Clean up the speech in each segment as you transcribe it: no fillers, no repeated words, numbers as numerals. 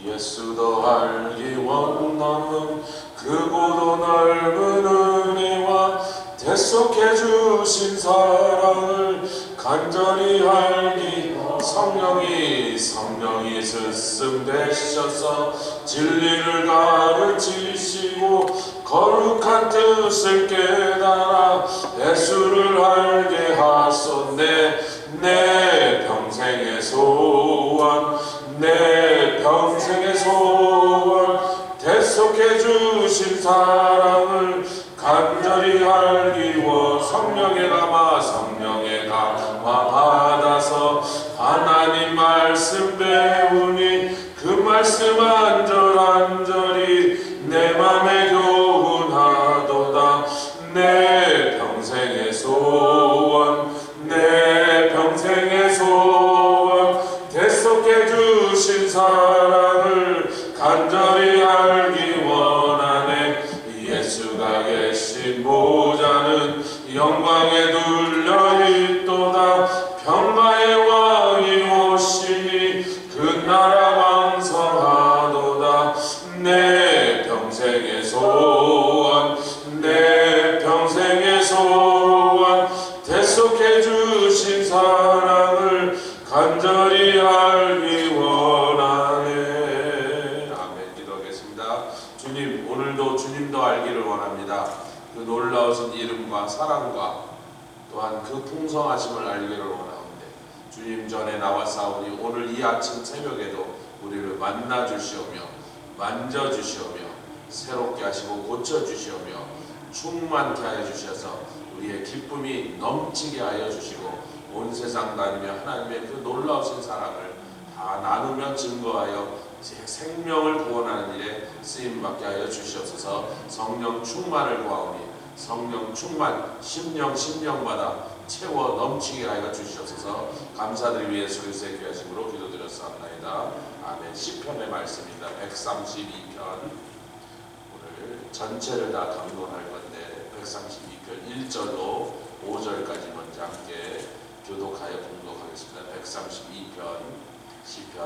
예수도 알기 원하는 크고도 넓은 은혜와 대속해 주신 사랑을 간절히 알기 성령이 스승 되셔서 진리를 가르치시고 거룩한 뜻을 깨달아 예수를 알게 하소내. 내 평생의 소원, 내 평생의 소원, 대속해 주신 사랑을 간절히 알기 원. 성령에 감아 받아서 하나님 말씀 배우니 그 말씀 안절히 내 맘에 교훈하도다. 내 평생의 소원, 내 평생의 소원, 대속해 주신 사랑을 간절히 알기 원하네. 예수가 계신 보좌는 영광에 둘려있도다. 평화의 왕이 오시니 그 나라 왕성하도다. 내 평생의 소원, 내 평생의 소원, 대속해 주신 사랑을 간절히 알기 원하네. 아멘. 기도하겠습니다. 주님, 오늘도 주님도 알기를 원합니다. 그 놀라우신 이름과 사랑과 또한 그 풍성하심을 알기를 원하는데, 주님 전에 나와사오니 오늘 이 아침 새벽에도 우리를 만나 주시오며 만져 주시오며 새롭게 하시고 고쳐 주시오며 충만케 하여 주셔서 우리의 기쁨이 넘치게 하여 주시고 온 세상 다니며 하나님의 그 놀라우신 사랑을 다 나누며 증거하여 제 생명을 구원하는 일에 쓰임받게 하여 주시옵소서. 성령 충만을 구하오니 성령 충만, 심령마다 채워 넘치게 하여 주시옵소서. 감사드리며 예수 그리스도의 귀하심으로 기도드렸사옵나이다. 아멘. 시편의 말씀입니다. 132편. 오늘 전체를 다 강론할 건데 132편 1절로 5절까지 먼저 함께 교독하여 공독하겠습니다. 132편 시편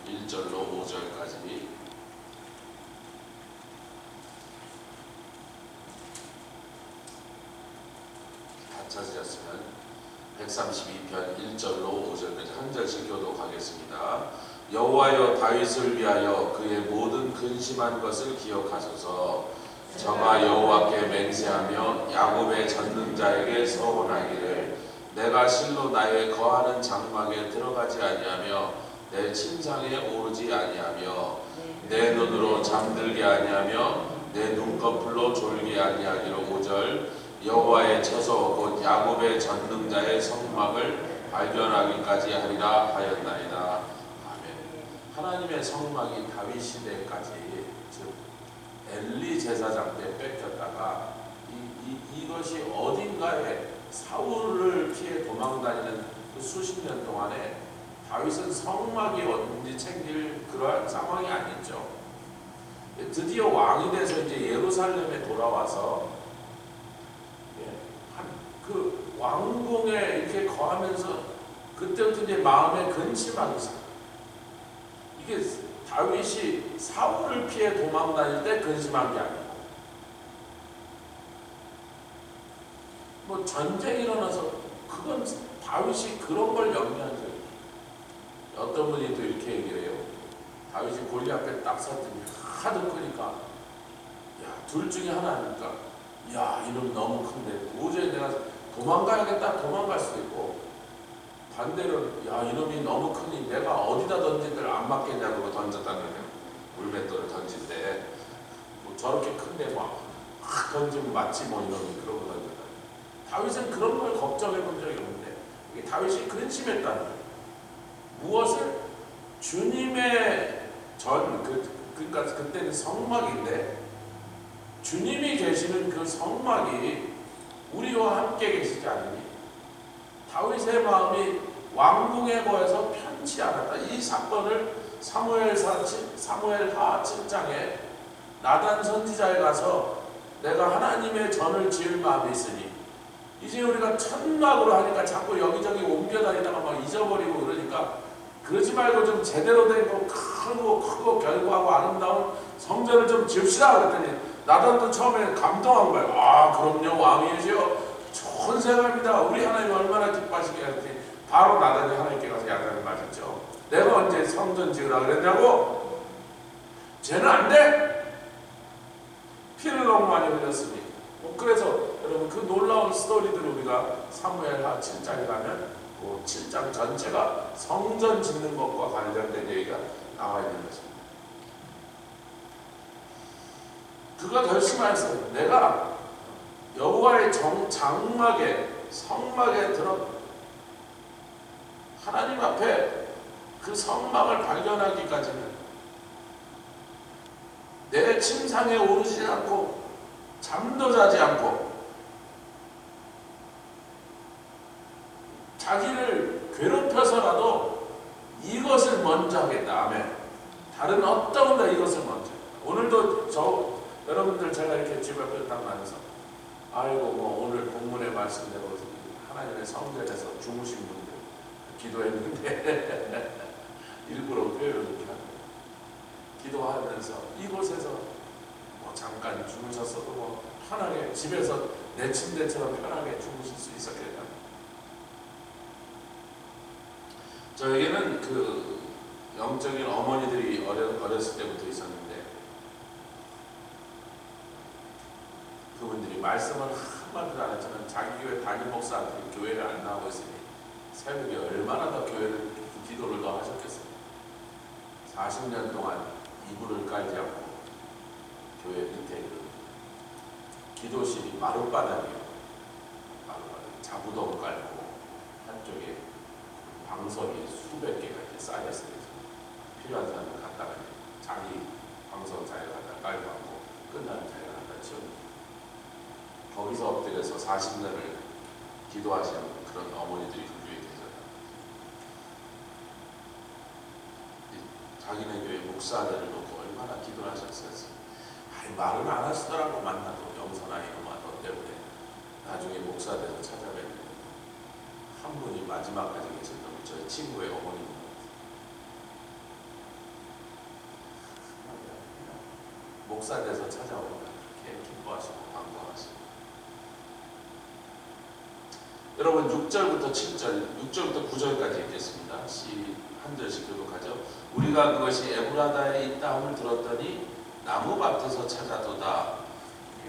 1절로 5절까지. 찾으셨으면 132편 1절로 5절까지 한 절씩 교독하겠습니다. 여호와여, 다윗을 위하여 그의 모든 근심한 것을 기억하소서. 저가 여호와께 맹세하며 야곱의 전능자에게 서원하기를 내가 실로 나의 거하는 장막에 들어가지 아니하며 내 침상에 오르지 아니하며 내 눈으로 잠들게 아니하며 내 눈꺼풀로 졸게 아니하기로. 5절 여호와의 처소 곧 야곱의 전능자의 성막을 발견하기까지 하리라 하였나이다. 아멘. 하나님의 성막이 다윗 시대까지, 즉 엘리 제사장 때 뺏겼다가 이것이 어딘가에 사울을 피해 도망다니는 그 수십 년 동안에 다윗은 성막이 어딘지 챙길 그러한 상황이 아니죠. 드디어 왕이 돼서 이제 예루살렘에 돌아와서 그 왕궁에 이렇게 거하면서 그때부터 이제 마음에 근심하기 시작. 이게 다윗이 사울을 피해 도망다닐 때 근심한 게 아니고, 뭐 전쟁이 일어나서 그건 다윗이 그런 걸 염려한 적이 없어요. 어떤 분이 또 이렇게 얘기를 해요. 다윗이 골리 앞에 딱 섰더니 하도 크니까, 야, 둘 중에 하나니까, 야, 이놈 너무 큰데 도저히 내가 도망가야겠다, 도망갈 수도 있고, 반대로 야, 이놈이 너무 크니 내가 어디다 던진들 안 맞겠냐고 던졌다는 거예요. 물맷돌을 던질 때 뭐 저렇게 큰데 막 던지면 맞지 뭐 이놈이, 그러고 던졌다. 다윗은 그런 걸 걱정해 본 적이 없는데 이게 다윗이 근심했다는 거예요. 무엇을? 주님의 그러니까 그때는 성막인데 주님이 계시는 그 성막이 우리와 함께 계시지 않으니 다윗의 마음이 왕궁에 거해서 편치 않았다. 이 사건을 사무엘하 7장에 나단 선지자에 가서 내가 하나님의 전을 지을 마음이 있으니, 이제 우리가 천막으로 하니까 자꾸 여기저기 옮겨 다니다가 막 잊어버리고 그러니까 그러지 말고 좀 제대로 된 거 크고 견고하고 아름다운 성전을 좀 지읍시다 그랬더니 나단도 처음에 감동한 거예요. 아 그럼요 왕이시여 좋은 생각입니다. 우리 하나님 얼마나 기뻐하시게 했더니 바로 나단이 하나님께 가서 야단을 맞았죠. 내가 언제 성전 지으라 그랬냐고? 쟤는 안 돼. 피를 너무 많이 흘렸으니. 그래서 여러분 그 놀라운 스토리들을 우리가 사무엘하 7장에 가면 그 7장 전체가 성전 짓는 것과 관련된 얘기가 나와 있는 것입니다. 그가 결심하였어요. 내가 여호와의 장막에 성막에 들어 하나님 앞에 그 성막을 발견하기까지는 내 침상에 오르지 않고 잠도 자지 않고 자기를 괴롭혀서라도 이것을 먼저 하겠다. 아멘. 다른 어떤 거 이것을 먼저. 오늘도 여러분들 제가 이렇게 집 앞에 딱 나가서 아이고 뭐 오늘 본문의 말씀대로 하나님의 성전에서 주무신 분들 기도했는데 일부러 표현을 이렇게 하고 기도하면서 이곳에서 뭐 잠깐 주무셨어도 뭐 편하게 집에서 내 침대처럼 편하게 주무실 수 있었겠다. 저에게는 그 영적인 어머니들이 어렸을 때부터 있었는데 그분들이 말씀을 한마디도 안 했지만 자기 교회 담임 목사한테 교회를 안 나오고 있으니 새벽에 얼마나 더 교회를 기도를 더 하셨겠어요. 40년 동안 이불을 깔지 않고 교회 밑에 기도실이 마룻바닥이에요. 마룻바닥 자부동 깔고 한쪽에 방석이 수백 개가 이렇게 쌓여있어요. 필요한 사람을 갖다가 자기 방석 자기가 갖다 깔고 하고 끝나는 자기가 갖다 치우고 거기서 엎드려서 40년을 기도하시는 그런 어머니들이 그 교회에 계셨다. 자기네 교회 목사들을 놓고 얼마나 기도를 하셨어요. 말은 안 하시더라고. 만나도 영선아 이놈아 너 때문에 나중에 목사 돼서 찾아뵙는데 한 분이 마지막까지 계셨던 저희 친구의 어머니입니다. 목사 돼서 찾아오니까 그렇게 기뻐하시고 반가워하시고. 여러분 6절부터 7절, 6절부터 9절까지 읽겠습니다. 한 절씩 교독하죠. 우리가 그것이 에브라다에 있다함을 들었더니 나무밭에서 찾아도다.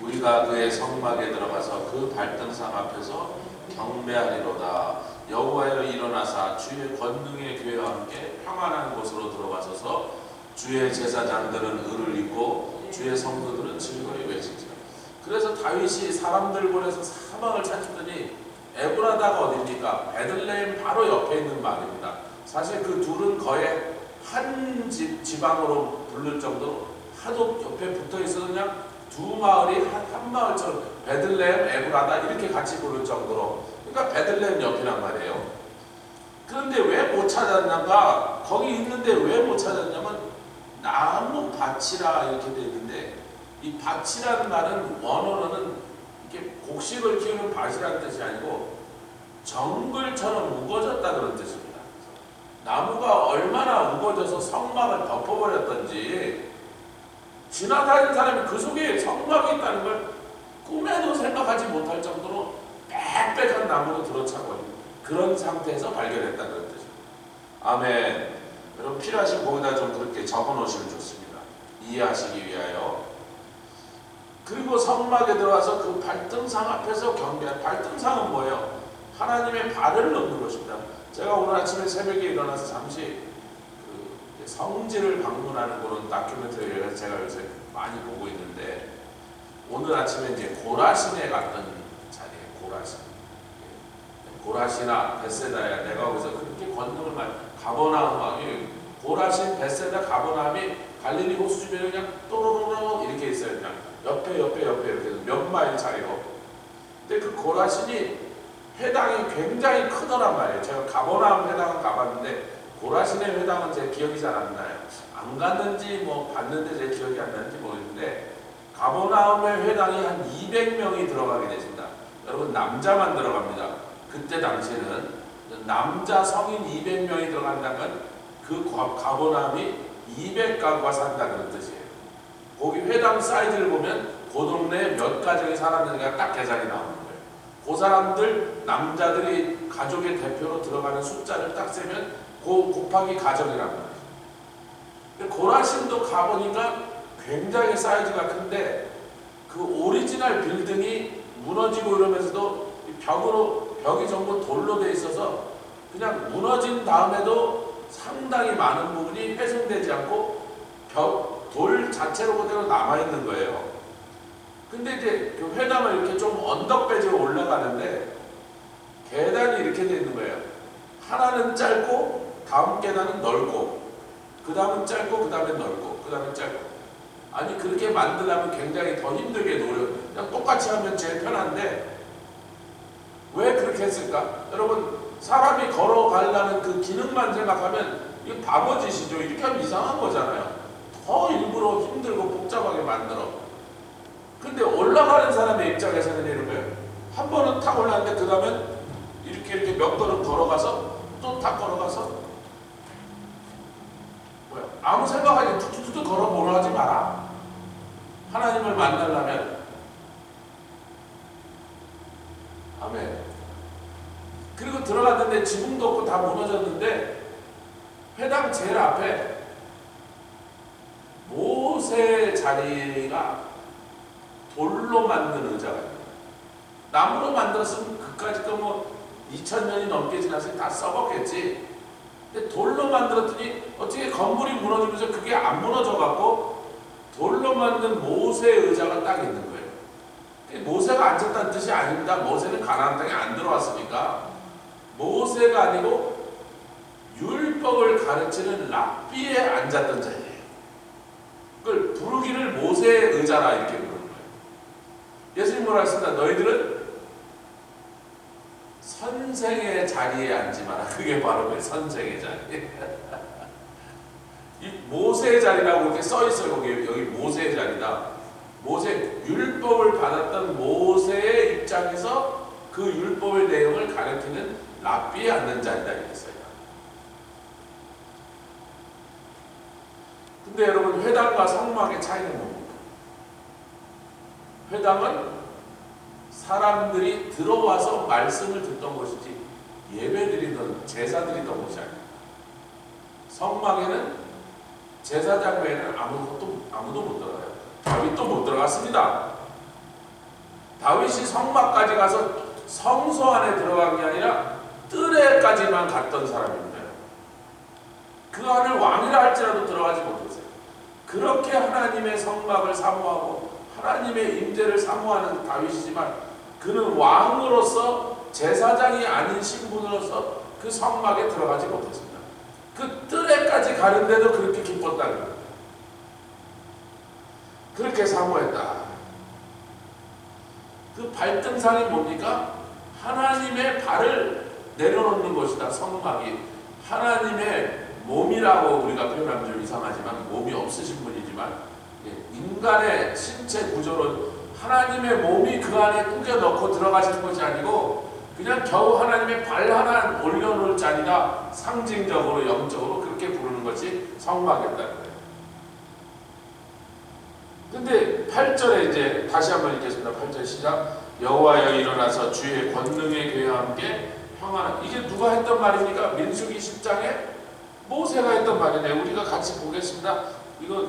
우리가 그의 성막에 들어가서 그 발등상 앞에서 경배하리로다. 여호와여 일어나사 주의 권능의 교회와 함께 평안한 곳으로 들어가셔서 주의 제사장들은 의를 입고 주의 성도들은 즐거이 외치리라. 그래서 다윗이 사람들 보내서 사막을 찾았더니 에브라다가 어디입니까? 베들레헴 바로 옆에 있는 마을입니다. 사실 그 둘은 거의 한 지방으로 부를 정도로 하도 옆에 붙어 있어서 그냥 두 마을이 한 마을처럼 베들레헴, 에브라다 이렇게 같이 부를 정도로 그러니까 베들레헴 옆이란 말이에요. 그런데 왜 못 찾았는가? 거기 있는데 왜 못 찾았냐면 나무 밭이라 이렇게 되어 있는데 이 밭이라는 말은 원어로는 이렇게 곡식을 키우는 밭이라는 뜻이 아니고 정글처럼 우거졌다 그런 뜻입니다. 나무가 얼마나 우거져서 성막을 덮어버렸던지 지나다니는 사람이 그 속에 성막이 있다는 걸 꿈에도 생각하지 못할 정도로 빽빽한 나무로 들어차고 있는 그런 상태에서 발견했다는 뜻입니다. 아멘. 여러분 필요하신 거기다 좀 그렇게 적어놓으시면 좋습니다. 이해하시기 위하여. 그리고 성막에 들어와서 그 발등상 앞에서 경배한 발등상은 뭐예요? 하나님의 발을 넣는 것입니다. 제가 오늘 아침에 새벽에 일어나서 잠시 그 성지를 방문하는 그런 다큐멘터리를 제가 요새 많이 보고 있는데 오늘 아침에 이제 고라신에 갔던 자리에 고라시나 베세다야 내가 거기서 그렇게 권능을 많이 가버나움이 고라신 베세다 가버나움이 갈릴리 호수 주변에 그냥 또로로로 이렇게 있어요. 그냥 옆에 이렇게 몇 마일 차이로. 근데 그 고라신이 회당이 굉장히 크더란 말이에요. 제가 가버나움 회당은 가봤는데 고라신의 회당은 제 기억이 잘 안 나요. 안 갔는지 뭐 봤는데 제 기억이 안 나는지 모르겠는데 가버나움의 회당이 한 200명이 들어가게 되십니다. 여러분 남자만 들어갑니다. 그때 당시에는 남자 성인 200명이 들어간다면 그 가보남이 200가구가 산다 그런 뜻이에요. 거기 회당 사이즈를 보면 그 동네에 몇 가정이 살았는지가 딱 계산이 나오는 거예요. 그 사람들 남자들이 가족의 대표로 들어가는 숫자를 딱 세면 곱하기 가정이란 말이에요. 고라신도 가보니까 굉장히 사이즈가 큰데 그 오리지널 빌딩이 무너지고 이러면서도 벽이 전부 돌로 돼 있어서 그냥 무너진 다음에도 상당히 많은 부분이 훼손되지 않고 돌 자체로 그대로 남아있는 거예요. 근데 이제 그 회당을 이렇게 좀 언덕배지로 올라가는데 계단이 이렇게 돼 있는 거예요. 하나는 짧고 다음 계단은 넓고 그 다음은 짧고 그 다음에 넓고 그 다음에 짧고. 아니 그렇게 만들려면 굉장히 더 힘들게 그냥 똑같이 하면 제일 편한데 왜 그렇게 했을까? 여러분 사람이 걸어가려는 그 기능만 생각하면 이거 바보짓이죠. 이렇게 하면 이상한 거잖아요. 더 일부러 힘들고 복잡하게 만들어. 근데 올라가는 사람의 입장에서는 이런 거예요. 한 번은 탁 올랐는데 그 다음에 이렇게 몇 걸음 걸어가서 또 탁 걸어가서 뭐야? 아무 생각하지 툭툭툭 걸어보려 하지 마라. 하나님을 만나려면 아멘. 그리고 들어갔는데 지붕도 없고 다 무너졌는데 회당 제일 앞에 모세 자리가 돌로 만든 의자가 있어요. 나무로 만들었으면 그까짓 거 뭐 2000년이 넘게 지나서 다 썩었겠지. 근데 돌로 만들었더니 어떻게 건물이 무너지면서 그게 안 무너져갖고 돌로 만든 모세 의자가 딱 있는 거예요. 모세가 앉았다는 뜻이 아닙니다. 모세는 가나안 땅에 안 들어왔으니까. 모세가 아니고 율법을 가르치는 랍비에 앉았던 자리예요. 그걸 부르기를 모세의 의자라 이렇게 부르는 거예요. 예수님 뭐라 했습니다. 너희들은 선생의 자리에 앉지 마라. 그게 바로 그 선생의 자리. 이 모세의 자리라고 이렇게 써 있어요. 여기 모세의 자리다. 모세 율법을 받았던 모세의 입장에서 그 율법의 내용을 가르치는 랍비에 앉는 자리다 이랬어요. 근데 여러분 회당과 성막의 차이는 뭡니까? 회당은 사람들이 들어와서 말씀을 듣던 것이지 예배드리던 제사드리던 것이 아닙니다. 성막에는 제사장 외에는 아무도 못 들어가요. 다윗도 못 들어갔습니다. 다윗이 성막까지 가서 성소 안에 들어간 게 아니라 뜰에까지만 갔던 사람입니다. 그 안을 왕이라 할지라도 들어가지 못했어요. 그렇게 하나님의 성막을 사모하고 하나님의 임재를 사모하는 다윗이지만 그는 왕으로서 제사장이 아닌 신분으로서 그 성막에 들어가지 못했습니다. 그 뜰에까지 가는데도 그렇게 기뻤다는 거예요. 그렇게 사모했다. 그 발등상이 뭡니까? 하나님의 발을 내려놓는 것이다. 성막이 하나님의 몸이라고 우리가 표현하면 좀 이상하지만 몸이 없으신 분이지만 인간의 신체 구조로 하나님의 몸이 그 안에 꾸겨 넣고 들어가시는 것이 아니고 그냥 겨우 하나님의 발 하나 올려놓을 자리가 상징적으로 영적으로 그렇게 부르는 것이 성막이었다는 거예요. 근데 8절에 이제 다시 한번 읽겠습니다. 8절 시작. 여호와여 일어나서 주의 권능의 교회와 함께 평안한. 이게 누가 했던 말입니까? 민수기 10장에 모세가 했던 말이네. 우리가 같이 보겠습니다. 이거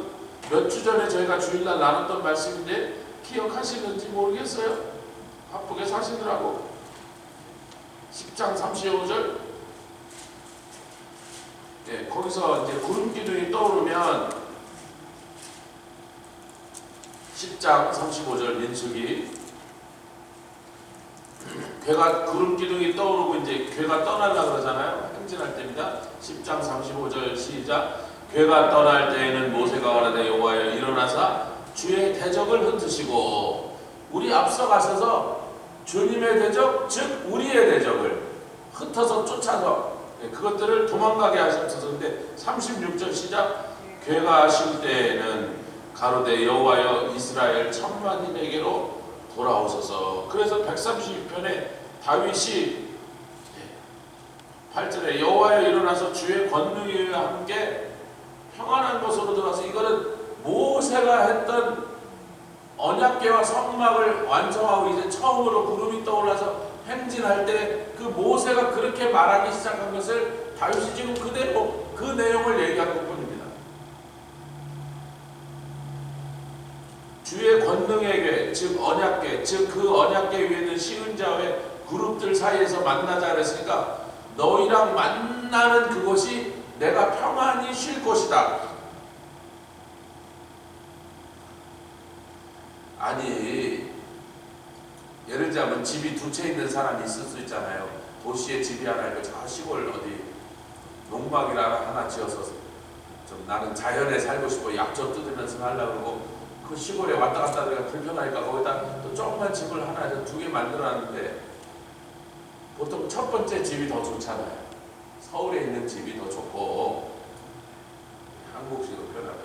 몇 주 전에 저희가 주일날 나눴던 말씀인데 기억하시는지 모르겠어요. 바쁘게 사시느라고. 10장 35절. 네, 거기서 이제 구름 기둥이 떠오르면 10장 35절 민수기 괴가 구름 기둥이 떠오르고 이제 괴가 떠나려고 그러잖아요. 행진할 때입니다. 10장 35절 시작. 괴가 떠날 때에는 모세가 가라되 여호와여 일어나사 주의 대적을 흩으시고 우리 앞서 가셔서 주님의 대적 즉 우리의 대적을 흩어서 쫓아서 그것들을 도망가게 하셨어서. 근데 36절 시작. 괴가 쉴 때에는 가로되 여호와여 이스라엘 천만인에게로 돌아오소서. 그래서 136편에 다윗이 8절에 여호와여 일어나서 주의 권능과 함께 평안한 곳으로 들어가서, 이거는 모세가 했던 언약궤와 성막을 완성하고 이제 처음으로 구름이 떠올라서 행진할 때 그 모세가 그렇게 말하기 시작한 것을 다윗이 지금 그대로 그 내용을 얘기한 것뿐입니다. 주의 권능의 궤, 즉 언약궤, 즉 그 언약궤 위에 있는 시은자의 그룹들 사이에서 만나자 그랬으니까 너희랑 만나는 그곳이 내가 평안히 쉴 곳이다. 아니, 예를 들자면 집이 두 채 있는 사람이 있을 수 있잖아요. 도시에 집이 하나 있고 저 시골 어디 농막이라 하나 지어서 좀 나는 자연에 살고 싶어 약초 뜯으면서 살려고 그러고, 그 시골에 왔다 갔다 하기가 불편하니까 거기다 또 조그만 집을 하나 해서 두 개 만들어놨는데, 보통 첫 번째 집이 더 좋잖아요. 서울에 있는 집이 더 좋고, 한국식으로 표현하면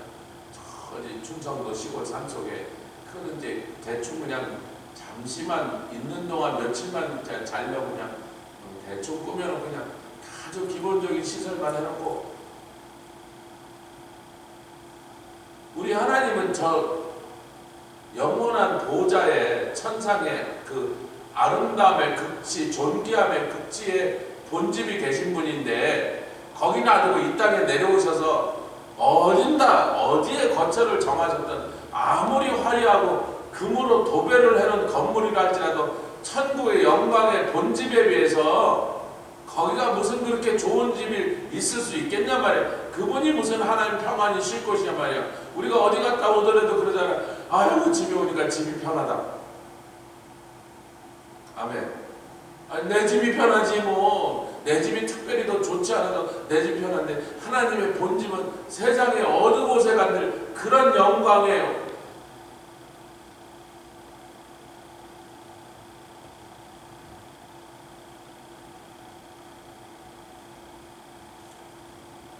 어디 충청도 시골 산속에 그 이제 대충 그냥 잠시만 있는 동안 며칠만 자려고 그냥 대충 꾸며놓고 그냥 아주 기본적인 시설만 해놓고, 우리 하나님은 저 영원한 보좌의 천상의 그 아름다움의 극치, 존귀함의 극치의 본집이 계신 분인데, 거기 놔두고 이 땅에 내려오셔서 어디에 거처를 정하셨든 아무리 화려하고 금으로 도배를 해놓은 건물이라 할지라도 천국의 영광의 본집에 비해서 거기가 무슨 그렇게 좋은 집이 있을 수 있겠냐 말이야. 그분이 무슨 하나님 평안히 쉴 곳이냐 말이야. 우리가 어디 갔다 오더라도 그러잖아. 아유, 집에 오니까 집이 편하다. 아멘. 아니, 내 집이 편하지 뭐. 내 집이 특별히 더 좋지 않아도 내 집이 편한데, 하나님의 본집은 세상의 어느 곳에 간들 그런 영광의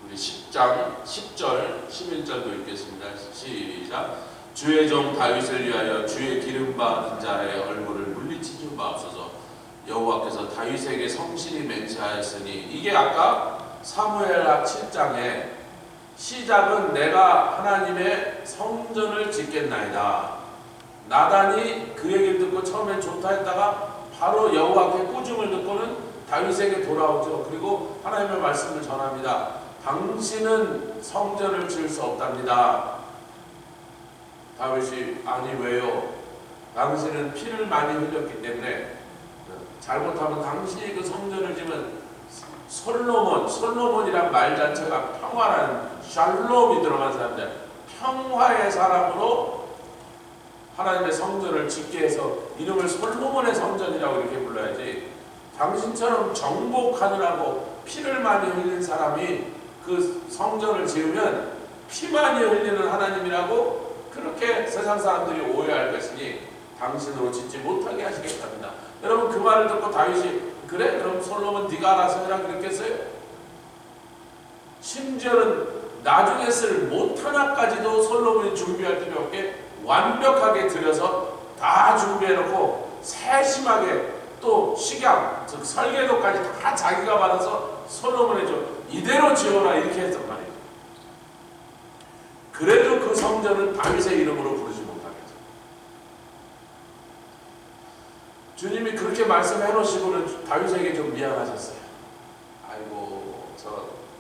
우리 10장 10절 11절도 읽겠습니다. 시작. 주의 종 다윗을 위하여 주의 기름 받은 자의 얼굴을 물리치지 마옵소서. 여호와께서 다윗에게 성실히 맹세하였으니, 이게 아까 사무엘하 7장에 시작은 내가 하나님의 성전을 짓겠나이다. 나단이 그 얘기를 듣고 처음엔 좋다 했다가 바로 여호와께 꾸중을 듣고는 다윗에게 돌아오죠. 그리고 하나님의 말씀을 전합니다. 당신은 성전을 지을 수 없답니다. 다윗이 아니 왜요? 당신은 피를 많이 흘렸기 때문에, 잘못하면 당신이 그 성전을 지면 솔로몬이란 말 자체가 평화라는 샬롬이 들어간 사람들, 평화의 사람으로 하나님의 성전을 짓게 해서 이름을 솔로몬의 성전이라고 이렇게 불러야지, 당신처럼 정복하느라고 피를 많이 흘린 사람이 그 성전을 지으면 피 많이 흘리는 하나님이라고 그렇게 세상 사람들이 오해할 것이니 당신으로 짓지 못하게 하시겠답니다. 여러분, 그 말을 듣고 다윗이 그래? 그럼 솔로몬 네가 알아서 해라 그랬겠어요? 심지어는 나중에 쓸 못 하나까지도 솔로몬이 준비할 필요 없게 완벽하게 들여서 다 준비해놓고 세심하게 또 식양, 즉 설계도까지 다 자기가 받아서 솔로몬에 좀 이대로 지어라 이렇게 했단 말이에요. 그래도 그 성전은 다윗의 이름으로 부르지 못하겠죠. 주님이 그렇게 말씀해 놓으시고는 다윗에게 좀 미안하셨어요. 아이고,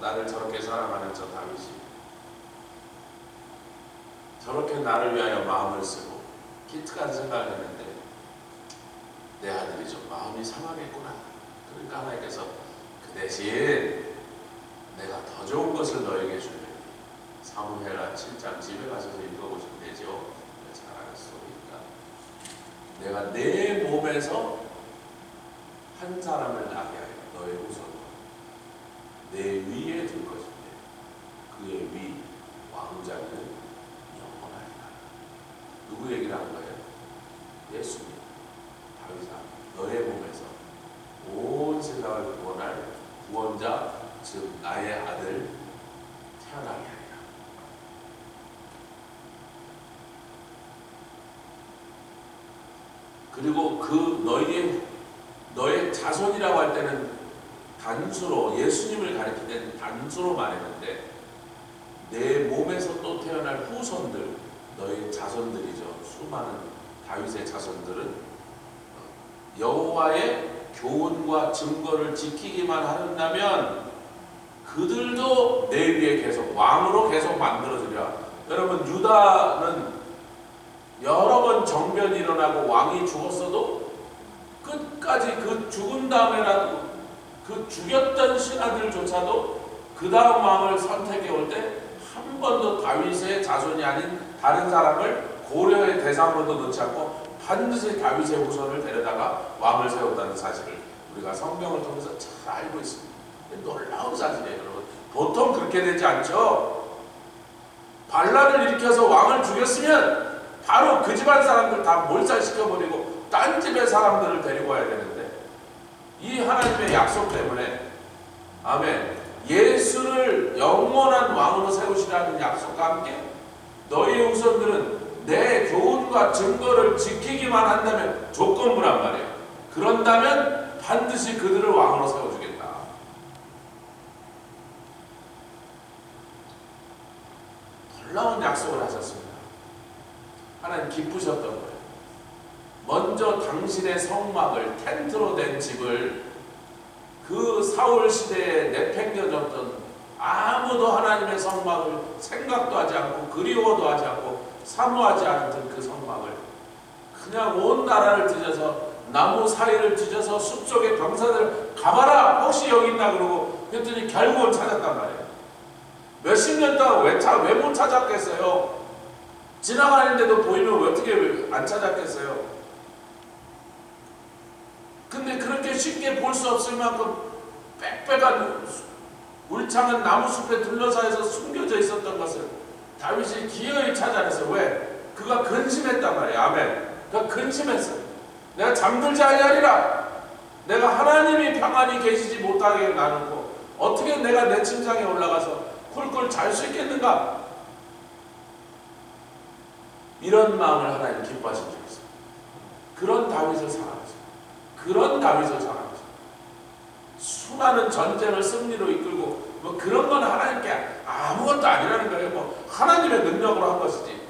나를 저렇게 사랑하는 저 다윗이 저렇게 나를 위하여 마음을 쓰고 기특한 생각을 했는데 내 아들이 좀 마음이 상하겠구나. 그러니까 하나님께서 그 대신 내가 더 좋은 것을 너에게 주리니, 사무엘하 7장 집에 가셔서 읽어보시면 되죠. 잘 알았으니까 내가 내 몸에서 한 사람을 나게 하여 너의 후손으로 내 위에 둘 것인데 그의 위 왕자는 영원하리라. 누구 얘기를 하는 거예요? 예수님. 다윗아, 너의 몸에서 온 세상을 구원할 구원자, 즉 나의 아들 태어나게 하리라. 그리고 그 너의 자손이라고 할 때는 단수로 예수님을 가리킬 때는 단수로 말했는데 내 몸에서 또 태어날 후손들, 너희 자손들이죠. 수많은 다윗의 자손들은 여호와의 교훈과 증거를 지키기만 한다면 그들도 내 위에 계속 왕으로 계속 만들어주랴. 여러분, 유다는 여러 번 정변이 일어나고 왕이 죽었어도 끝까지 그 죽은 다음에라도 그 죽였던 신하들조차도 그 다음 왕을 선택해 올 때 한 번도 다윗의 자손이 아닌 다른 사람을 고려의 대상으로도 넣지 않고 반드시 다윗의 후손을 데려다가 왕을 세웠다는 사실을 우리가 성경을 통해서 잘 알고 있습니다. 놀라운 사실이에요, 여러분. 보통 그렇게 되지 않죠. 반란을 일으켜서 왕을 죽였으면 바로 그 집안 사람들 다 몰살시켜버리고 딴 집의 사람들을 데리고 와야 되는데, 이 하나님의 약속 때문에, 아멘, 예수를 영원한 왕으로 세우시라는 약속과 함께 너희의 후손들은 내 교훈과 증거를 지키기만 한다면, 조건부란 말이에요. 그런다면 반드시 그들을 왕으로 세워주겠다. 놀라운 약속을 하셨습니다. 하나님 기쁘셨던 거예요. 먼저 당신의 성막을, 텐트로 된 집을 그 사울 시대에 내팽겨졌던, 아무도 하나님의 성막을 생각도 하지 않고 그리워도 하지 않고 사모하지 않던 그 성막을 그냥 온 나라를 뒤져서, 나무 사이를 뒤져서 숲속의 병사들 가봐라, 혹시 여기 있나 그러고 그랬더니 결국은 찾았단 말이에요. 몇십 년 동안 왜 못 찾았겠어요? 지나가는데도 보이면 왜 어떻게 안 찾았겠어요? 근데 그렇게 쉽게 볼 수 없을 만큼 빽빽한 울창한 나무숲에 둘러싸여서 숨겨져 있었던 것을 다윗이 기어이 찾아냈어요. 왜? 그가 근심했단 말이에요. 아멘. 그가 근심했어요. 내가 잠들지 아니하리라. 내가 하나님이 평안히 계시지 못하게 나누고 어떻게 내가 내 침상에 올라가서 꿀꿀 잘 수 있겠는가? 이런 마음을 하나님 기뻐하신 적이 있어요. 그런 다윗을 사랑하죠. 그런 다윗을 사랑하죠. 수많은 전쟁을 승리로 이끌고 뭐 그런 건 하나님께 아무것도 아니라는 거예요. 뭐 하나님의 능력으로 한 것이지.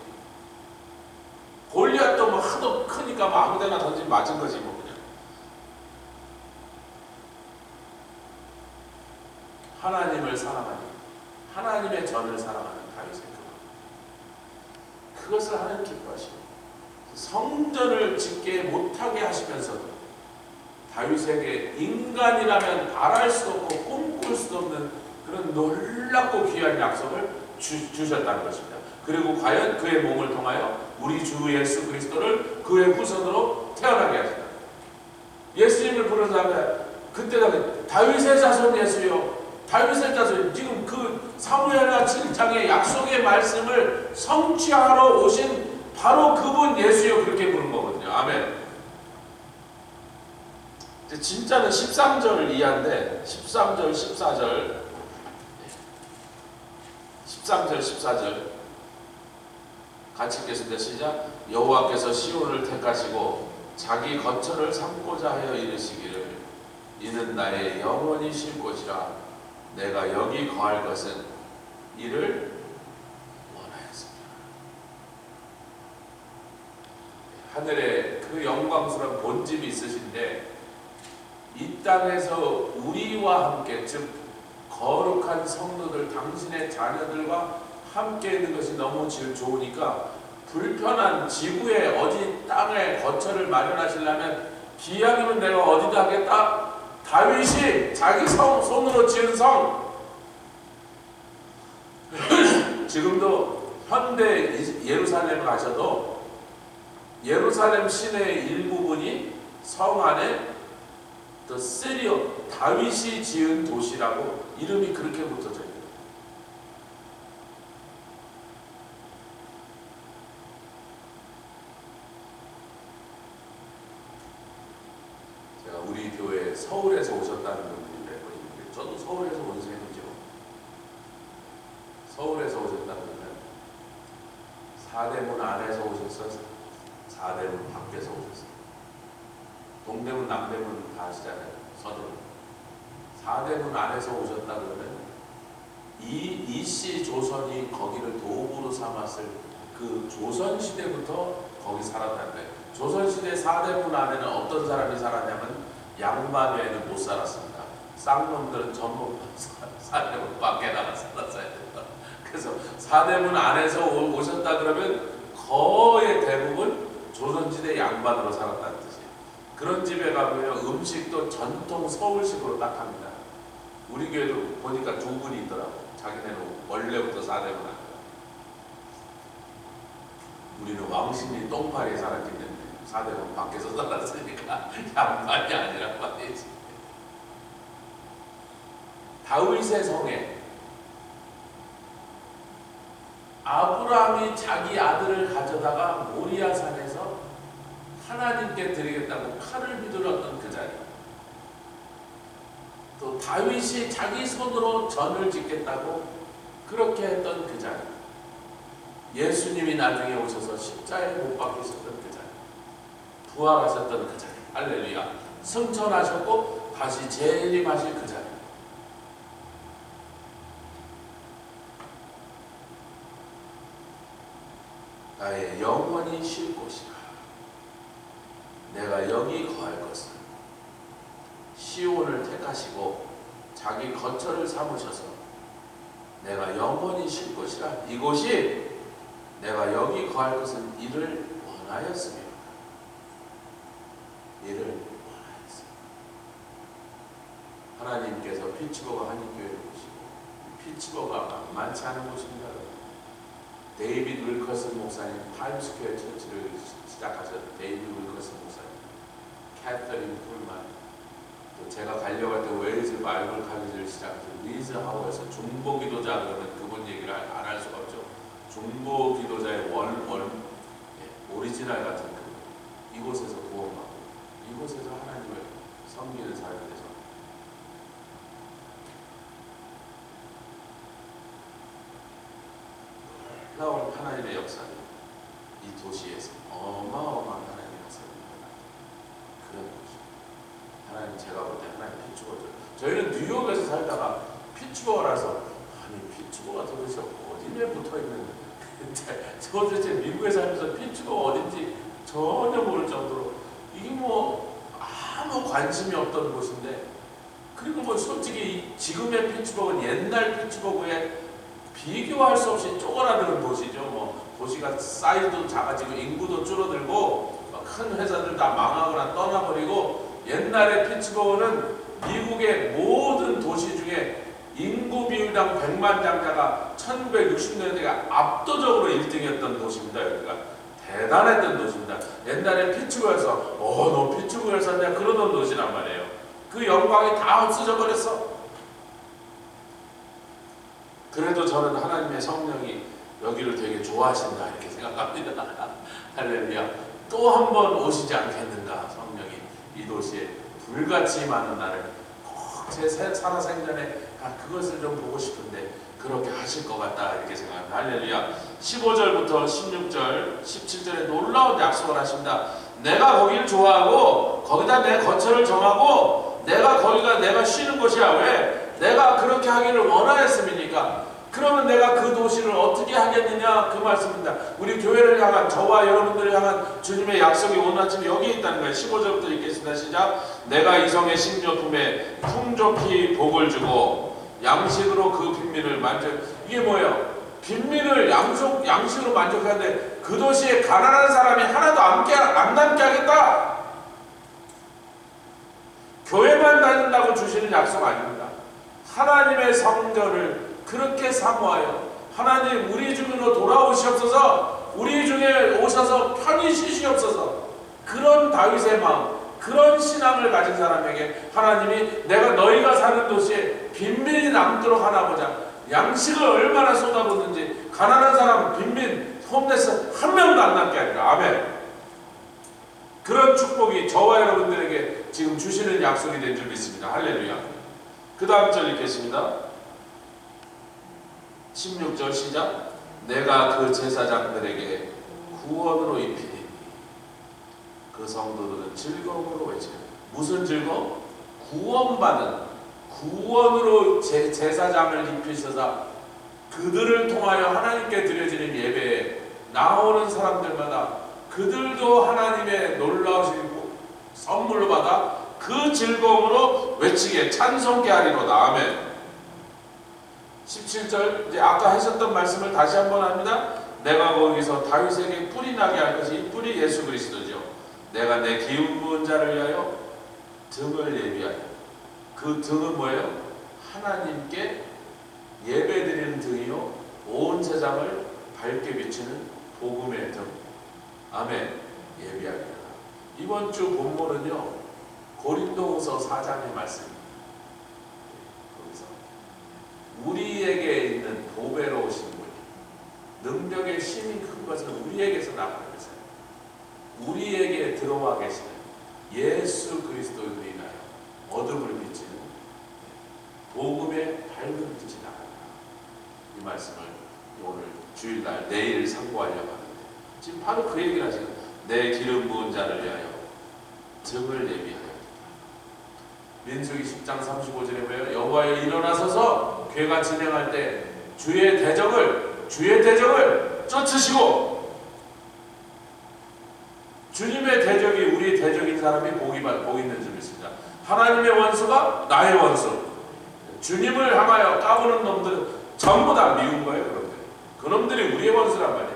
골리앗도 뭐 하도 크니까 뭐 아무데나 던지면 맞은 거지 뭐 그냥. 하나님을 사랑하는, 하나님의 전을 사랑하는 다윗의 그것을 하나님 기뻐하시고, 성전을 짓게 못하게 하시면서도 다윗에게 인간이라면 바랄 수도 없고 꿈꿀 수도 없는 그런 놀랍고 귀한 약속을 주셨다는 것입니다. 그리고 과연 그의 몸을 통하여 우리 주 예수 그리스도를 그의 후손으로 태어나게 하신다. 예수님을 부르자면 그때가 다윗의 자손 예수요, 다윗의 자손, 지금 그 사무엘하 7장의 약속의 말씀을 성취하러 오신 바로 그분 예수요, 그렇게 부른 거거든요. 아멘. 진짜는 13절 이하인데 13절, 14절, 13절, 14절 같이 읽겠습니다. 시작. 여호와께서 시온을 택하시고 자기 거처를 삼고자 하여 이르시기를, 이는 나의 영원히 쉴 곳이라 내가 여기 거할 것은 이를 원하였습니다. 하늘에 그 영광스러운 본집이 있으신데 이 땅에서 우리와 함께, 즉 거룩한 성도들, 당신의 자녀들과 함께 있는 것이 너무 좋으니까 불편한 지구에 어디 땅에 거처를 마련하시려면 기왕이면 내가 어디다 하겠다? 다윗이 자기 손으로 지은 성. 지금도 현대 예루살렘 가셔도 예루살렘 시내의 일부분이 성 안에 The City of 다윗이 지은 도시라고 이름이 그렇게 붙어져 있어요. 제가 우리 교회 서울에서 오셨다는 분들이 몇 분 있는데, 저도 서울에서 온 셈이죠. 서울에서 오셨다면 사대문 안에서 오셨어요? 사대문 밖에서 오셨어요? 동대문, 남대문 다 아시잖아요. 서대문. 4대문 안에서 오셨다 그러면 이씨 조선이 거기를 도구로 삼았을 그 조선시대부터 거기 살았다는 거예요. 조선시대 4대문 안에는 어떤 사람이 살았냐면 양반 외에는 못 살았습니다. 쌍놈들은 전부 4대문 밖에 나가 살았어야 된다. 그래서 4대문 안에서 오셨다 그러면 거의 대부분 조선시대 양반으로 살았다는 뜻이에요. 그런 집에 가보면 음식도 전통 서울식으로 딱 합니다. 우리 교회도 보니까 두 분이 있더라고. 자기네는 원래부터 4대문 안 우리는 왕신이 똥파리에 살았기 때문에 4대문 밖에서 살았으니까 양반이 아니란 말이지. 다윗의 성에 아브라함이 자기 아들을 가져다가 모리아산에서 하나님께 드리겠다고 칼을 휘둘렀던 그 자리, 또 다윗이 자기 손으로 전을 짓겠다고 그렇게 했던 그 자리, 예수님이 나중에 오셔서 십자가에 못 박히셨던 그 자리, 부활하셨던 그 자리, 할렐루야, 승천하셨고 다시 재림하실 그 자리, 나의 영원히 쉴 곳이라. 내가 여기 거할 것은 시온을 택하시고 자기 거처를 삼으셔서 내가 영원히 쉴 곳이라. 이곳이 내가 여기 거할 것은 이를 원하였습니다. 이를 원하였습니다. 하나님께서 피츠버그 한인교회를 보시고, 피츠버그가 만만치 않은 곳입니다. 데이비드 윌커슨 목사님, 타임스퀘어 처치를 시작하셨던 데이비드 윌커슨 목사님, 캐서린 쿨만, 또 제가 가려고 할 때 웨일즈 바이블 칼리지를 시작하신 리즈 하워에서 중보 기도자 그러면 그분 얘기를 안 할 수가 없죠. 중보 기도자의 오리지널 같은 그분, 이곳에서 구원받고 이곳에서 하나님을 섬기는 삶이 되죠. 놀라운 하나님의 역사는 이 도시에서 어마어마한 하나님의 역사를 일어나는 그런 곳이죠. 하나님, 제가 볼 때 하나님 피츠버그, 저희는 뉴욕에서 살다가 피츠버그라서 아니 피츠버그가 도대체 어디에 붙어있는 도대체 미국에 살면서 피츠버그 어딘지 전혀 모를 정도로 이게 뭐 아무 관심이 없던 곳인데, 그리고 뭐 솔직히 지금의 피츠버그는 옛날 피츠버그에 비교할 수 없이 쪼그라드는 도시죠. 뭐 도시가 사이즈도 작아지고 인구도 줄어들고 큰 회사들 다 망하거나 떠나버리고, 옛날에 피츠버그는 미국의 모든 도시 중에 인구 비율당 100만 장자가 1960년대가 압도적으로 1등이었던 도시입니다. 여기가 대단했던 도시입니다. 옛날에 피츠버그에서 너 피츠버그에 산다 그러던 도시란 말이에요. 그 영광이 다 없어져 버렸어. 그래도 저는 하나님의 성령이 여기를 되게 좋아하신다 이렇게 생각합니다. 할렐루야. 또 한 번 오시지 않겠는가. 성령이 이 도시에 불같이 많은 나를 꼭 제 살아생전에 그것을 좀 보고 싶은데 그렇게 하실 것 같다 이렇게 생각합니다. 할렐루야. 15절부터 16절 17절에 놀라운 약속을 하십니다. 내가 거기를 좋아하고 거기다 내 거처를 정하고 거기가 내가 쉬는 곳이야. 왜? 내가 그렇게 하기를 원하였음이니까. 그러면 내가 그 도시를 어떻게 하겠느냐 그 말씀입니다. 우리 교회를 향한, 저와 여러분들을 향한 주님의 약속이 오늘 아침에 여기에 있다는 거예요. 15절부터 읽겠습니다. 시작. 내가 이 성의 식료품에 풍족히 복을 주고 양식으로 그 빈민을 이게 뭐예요? 빈민을 양식으로 만족하는데 그 도시에 가난한 사람이 하나도 안 남게 하겠다. 교회만 다닌다고 주시는 약속 아닙니다. 하나님의 성전을 그렇게 사모하여 하나님 우리 중으로 돌아오시옵소서, 우리 중에 오셔서 편히 쉬시옵소서, 그런 다윗의 마음, 그런 신앙을 가진 사람에게 하나님이 내가 너희가 사는 도시에 빈민이 남도록 하나 보자. 양식을 얼마나 쏟아붓는지 가난한 사람, 빈민, 홈레스 한 명도 안 남게 하리라. 아멘. 그런 축복이 저와 여러분들에게 지금 주시는 약속이 된 줄 믿습니다. 할렐루야. 그 다음 절 읽겠습니다. 16절 시작. 내가 그 제사장들에게 구원으로 입히니 그 성도들은 즐거움으로 외치는. 무슨 즐거움? 구원으로 제사장을 입히셔서 그들을 통하여 하나님께 드려지는 예배에 나오는 사람들마다 그들도 하나님의 놀라우신 선물로 받아 그 즐거움으로 외치게 찬송케 하리로다. 아멘. 17절 이제 아까 하셨던 말씀을 다시 한번 합니다. 내가 거기서 다윗에게 뿔이 나게 할 것이, 이 뿔이 예수 그리스도죠. 내가 내 기운 부은 자를 위하여 등을 예비하여. 그 등은 뭐예요? 하나님께 예배드리는 등이요, 온 세상을 밝게 비추는 복음의 등. 아멘. 예비하리라. 이번 주 본문은요, 고린도후서 4장의 말씀입니다. 거기서 우리에게 있는 보배로우신 분, 능력의 힘이 큰 것은 우리에게서 나가는 것이에요. 우리에게 들어와 계시는 예수 그리스도로 인하여 어둠을 비치는 복음의 밝은 빛이 나간다. 이 말씀을 오늘 주일날 내일 상고하려고 하는데, 지금 바로 그 얘기를 하시는, 내 기름 부은 자를 위하여 등을 예비하여. 민수기 10장 35절에 보여 여호와여 일어나서서 괴가 진행할 때 주의 대적을 쫓으시고, 주님의 대적이 우리의 대적인 사람이 복 있는 줄 믿습니다. 하나님의 원수가 나의 원수. 주님을 향하여 까부는 놈들은 전부 다 미운 거예요. 그놈들이 우리의 원수란 말이에요.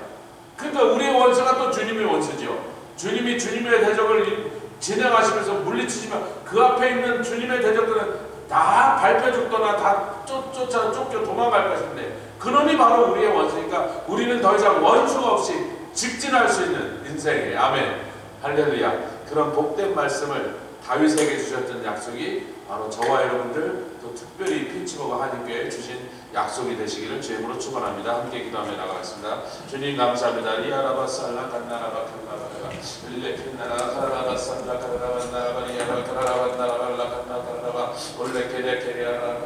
그러니까 우리의 원수가 또 주님의 원수죠. 주님이 주님의 대적을 진행하시면서 물리치지만 그 앞에 있는 주님의 대적들은 다 밟혀 죽거나 다 쫓겨 도망갈 것인데, 그놈이 바로 우리의 원수니까 우리는 더 이상 원수가 없이 직진할 수 있는 인생이에요. 아멘. 할렐루야. 그런 복된 말씀을 다윗에게 주셨던 약속이 바로 저와 여러분들, 또 특별히 피치버거 한인교회에 주신 약속이 되시기를 주임으로 축원합니다. 함께 기도하며 나가겠습니다. 주님 감사합니다. 리아라바 살라 간나라바 간나라바 일레킨나라 카라라바 산다 카라라바 나라바 리아라 카라라바 나라바 간나 카라라바 올레케레케리아라